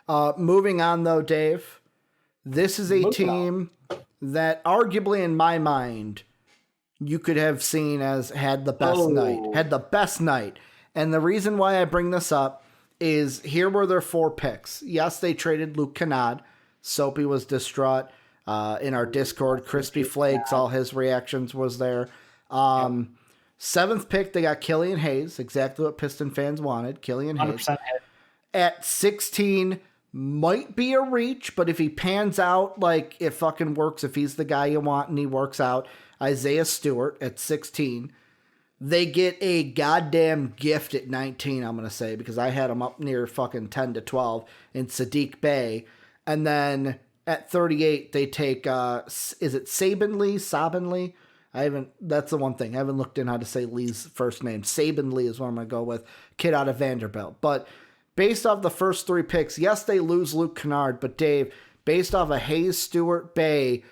Moving on, though, Dave. This is a team that arguably, in my mind, you could have seen as had the best night. And the reason why I bring this up is here were their 4 picks. Yes, they traded Luke Kennard. Soapy was distraught. In our Discord, Crispy Flakes, all his reactions was there. 7th pick, they got Killian Hayes, exactly what Piston fans wanted. Killian Hayes. 100% At 16, might be a reach, but if he pans out, like, it fucking works. If he's the guy you want and he works out, Isaiah Stewart at 16. They get a goddamn gift at 19, I'm going to say, because I had him up near fucking 10 to 12 in Sadiq Bey. And then at 38, they take, is it Sabin Lee? That's the one thing. I haven't looked in how to say Lee's first name. Sabin Lee is what I'm going to go with. Kid out of Vanderbilt. But based off the first 3 picks, yes, they lose Luke Kennard, but Dave, based off of Hayes, Stewart, Bey,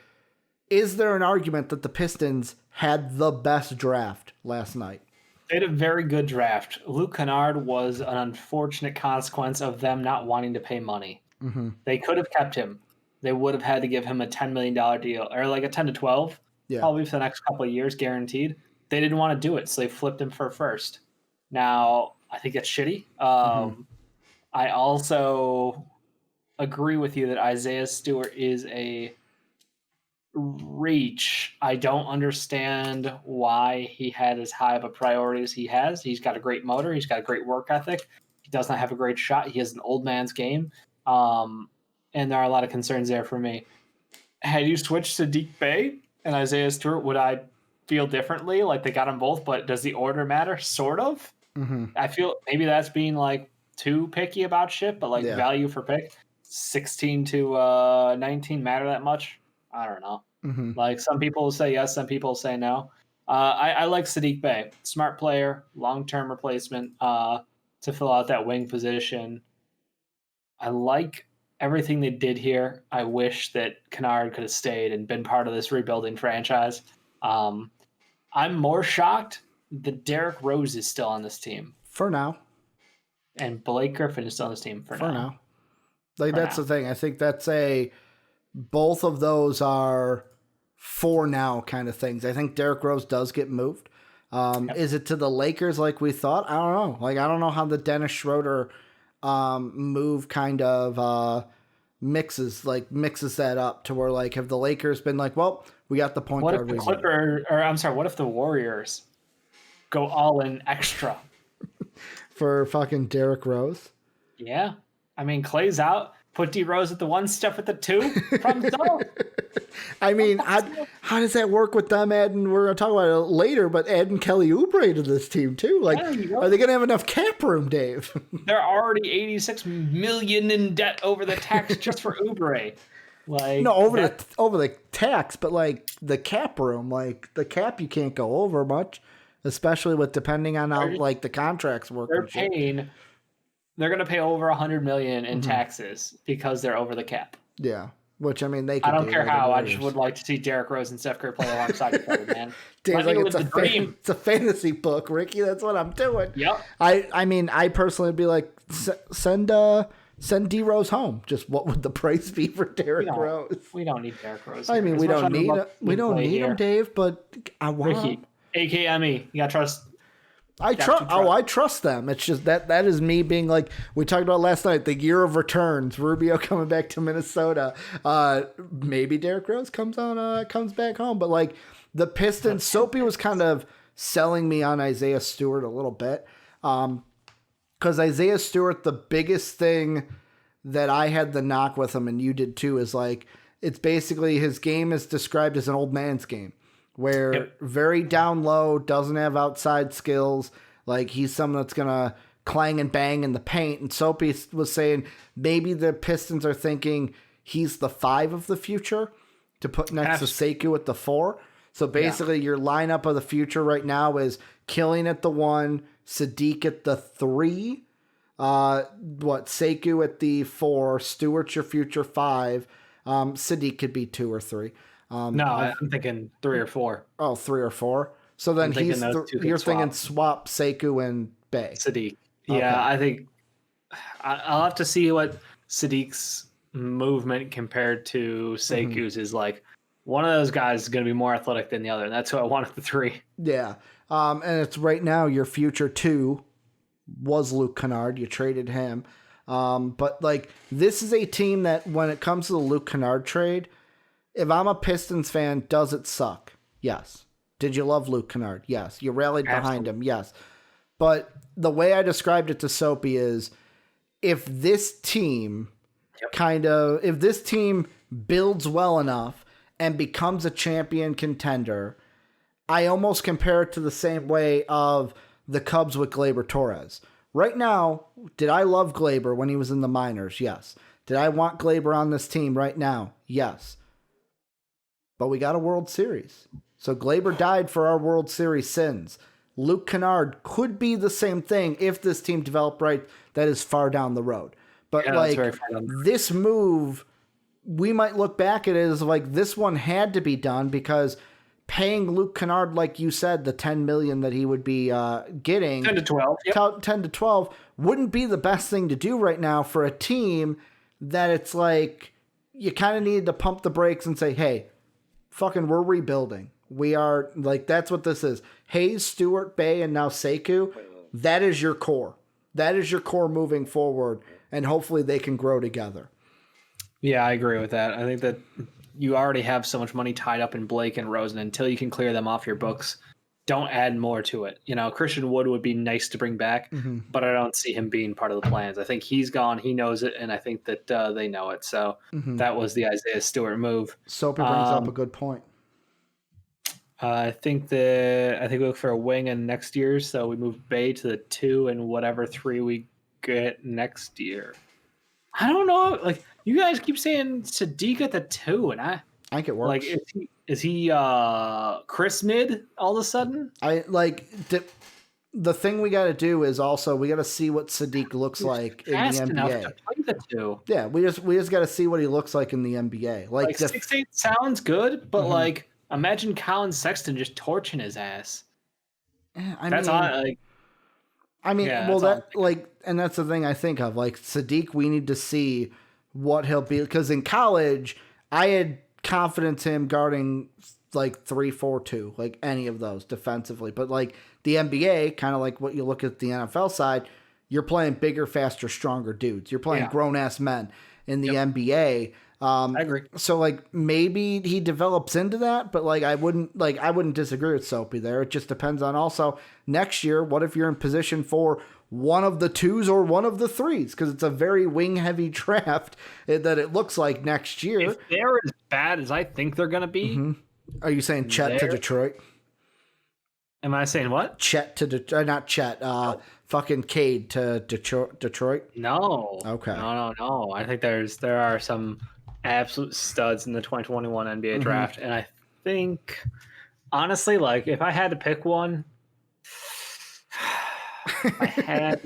is there an argument that the Pistons had the best draft last night? They had a very good draft. Luke Kennard was an unfortunate consequence of them not wanting to pay money. Mm-hmm. They could have kept him. They would have had to give him a $10 million deal, or like a 10 to 12, probably for the next couple of years, guaranteed. They didn't want to do it, so they flipped him for a first. Now, I think that's shitty. I also agree with you that Isaiah Stewart is a reach. I don't understand why he had as high of a priority as he has. He's got a great motor. He's got a great work ethic. He does not have a great shot. He has an old man's game. And there are a lot of concerns there for me. Had you switched to Sadiq Bey and Isaiah Stewart, would I feel differently? Like, they got them both, but does the order matter? Sort of. Mm-hmm. I feel maybe that's being like too picky about shit, but like value for pick, 16 to 19 matter that much? I don't know. Mm-hmm. Like, some people say yes, some people say no. I like Sadiq Bey. Smart player, long-term replacement to fill out that wing position. I like everything they did here. I wish that Kennard could have stayed and been part of this rebuilding franchise. I'm more shocked that Derrick Rose is still on this team. For now. And Blake Griffin is still on this team for now. Like, that's the thing. I think that's both of those are for now kind of things. I think Derrick Rose does get moved. Is it to the Lakers like we thought? I don't know. Like, I don't know how the Dennis Schroeder move kind of mixes that up to where, like, have the Lakers been like, well, we got the point guard. What if the Warriors go all in extra for fucking Derrick Rose? Yeah. I mean, Clay's out. Put D Rose at the 1, Steph at the 2. Problem solved. I mean, how does that work with them adding? We're going to talk about it later, but adding Kelly Oubre to this team too. Like, are they going to have enough cap room, Dave? They're already $86 million in debt over the tax just for Oubre. Like, no, over the tax, but like the cap room, like the cap, you can't go over much, especially with depending on how like the contracts work. They're going to pay over $100 million in taxes because they're over the cap. Yeah. Which, I mean, they I don't care how. I just would like to see Derrick Rose and Steph Curry play alongside each other, man. Dave's like, it's a fantasy book, Ricky. That's what I'm doing. Yep. I mean, I personally would be like, send D Rose home. Just what would the price be for Derrick Rose? We don't need Derrick Rose. I mean, we don't need him, Dave. But I want Ricky, AKME. You gotta trust. I trust them. It's just that is me being like, we talked about last night, the year of returns, Rubio coming back to Minnesota. Maybe Derrick Rose comes back home, but like the Pistons, Soapy was kind of selling me on Isaiah Stewart a little bit. Cause Isaiah Stewart, the biggest thing that I had the knock with him, and you did too, is like, it's basically his game is described as an old man's game. Where very down low, doesn't have outside skills. Like, he's someone that's going to clang and bang in the paint. And Soapy was saying maybe the Pistons are thinking he's the 5 of the future to put next to Sekou at the 4. So basically your lineup of the future right now is Killian at the 1, Sadiq at the 3, Sekou at the 4, Stewart's your future 5. Sadiq could be 2 or 3. No, I'm thinking 3 or 4. Oh, 3 or 4. So then you're thinking swap Sekou and Bey. Sadiq. Yeah, okay. I think I'll have to see what Sadiq's movement compared to Seku's is like one of those guys is going to be more athletic than the other. And that's who I want at the 3. Yeah. And it's right now your future 2 was Luke Kennard. You traded him. But like this is a team that when it comes to the Luke Kennard trade, if I'm a Pistons fan, does it suck? Yes. Did you love Luke Kennard? Yes. You rallied behind him? Yes. But the way I described it to Soapy is if this team if this team builds well enough and becomes a champion contender, I almost compare it to the same way of the Cubs with Gleyber Torres. Right now, did I love Gleyber when he was in the minors? Yes. Did I want Gleyber on this team right now? Yes. But we got a World Series. So Gleyber died for our World Series sins. Luke Kennard could be the same thing if this team developed right. That is far down the road. But this move, we might look back at it as like this one had to be done because paying Luke Kennard, like you said, the $10 million that he would be getting, 10 to 12, 10 to 12, wouldn't be the best thing to do right now for a team that it's like you kind of need to pump the brakes and say, hey, fucking, we're rebuilding. We are like, that's what this is. Hayes, Stewart, Bay, and now Sekou. That is your core. That is your core moving forward, and hopefully they can grow together. Yeah, I agree with that. I think that you already have so much money tied up in Blake and Rosen. Until you can clear them off your books, don't add more to it. You know, Christian Wood would be nice to bring back, but I don't see him being part of the plans. I think he's gone. He knows it, and I think that they know it. So that was the Isaiah Stewart move. Soapy brings up a good point. I think we look for a wing in next year, so we move Bay to the 2 and whatever 3 we get next year. I don't know. Like you guys keep saying Sadiq at the 2, and I think it works. Like is he Chris Mid all of a sudden? I like the thing we got to do is also we got to see what Sadiq looks like in the NBA. To play the 2. Yeah, we just got to see what he looks like in the NBA. Like 6'8" sounds good, but like. Imagine Colin Sexton just torching his ass. And that's the thing I think of. Like Sadiq, we need to see what he'll be because in college, I had confidence in him guarding like 3-4-2, like any of those defensively. But like the NBA, kind of like what you look at the NFL side, you're playing bigger, faster, stronger dudes. You're playing grown ass men in the NBA. I agree. So like maybe he develops into that, but like I wouldn't disagree with Soapy there. It just depends on also next year. What if you're in position for one of the 2s or one of the 3s? Because it's a very wing heavy draft that it looks like next year. If they're as bad as I think they're going to be, are you saying Chet to Detroit? Am I saying what? Chet to Detroit? Not Chet. Fucking Cade to Detroit. No. Okay. No. I think there are some absolute studs in the 2021 NBA draft. And I think, honestly, like, if I had to pick one, I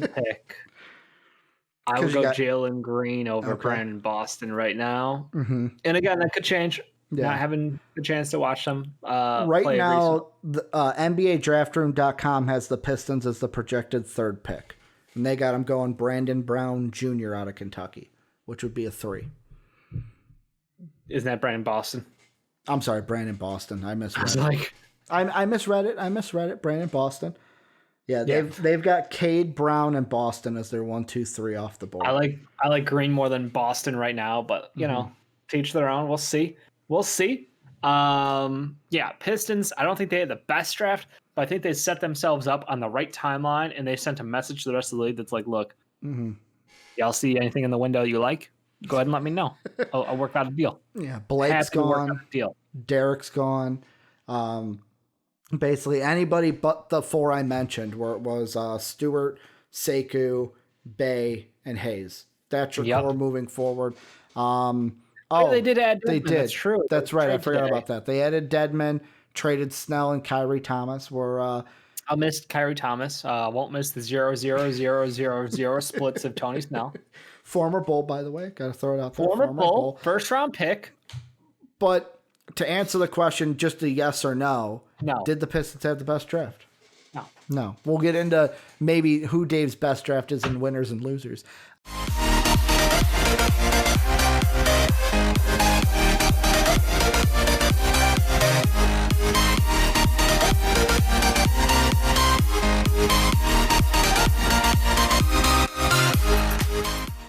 would go Jalen Green over Brandon Boston right now. And again, that could change. Not having the chance to watch them right now, the, NBADraftRoom.com has the Pistons as the projected 3rd pick. And they got them going Brandon Brown Jr. out of Kentucky, which would be a 3. Isn't that Brandon Boston? I'm sorry, Brandon Boston. I misread it. I misread it. Brandon Boston. Yeah, they've got Cade, Brown, and Boston as their 1, 2, 3 off the board. I like Green more than Boston right now, but you know, to each their own. We'll see. Pistons. I don't think they had the best draft, but I think they set themselves up on the right timeline, and they sent a message to the rest of the league that's like, look, y'all see anything in the window you like? Go ahead and let me know. I'll work out a deal. Yeah, Blake's gone. Derek's gone. Basically anybody but the 4 I mentioned, where it was Stewart, Sekou, Bay, and Hayes. That's your core moving forward. They did add Deadman. They did. That's true. That's right. I forgot about that. They added Deadman, traded Snell and Kyrie Thomas. I'll miss Kyrie Thomas. Won't miss the 0-0-0-0-0 splits of Tony Snell. Former Bull, by the way. Got to throw it out there. Former Bull. First round pick. But to answer the question, just a yes or no. No. Did the Pistons have the best draft? No. No. We'll get into maybe who Dave's best draft is in winners and losers.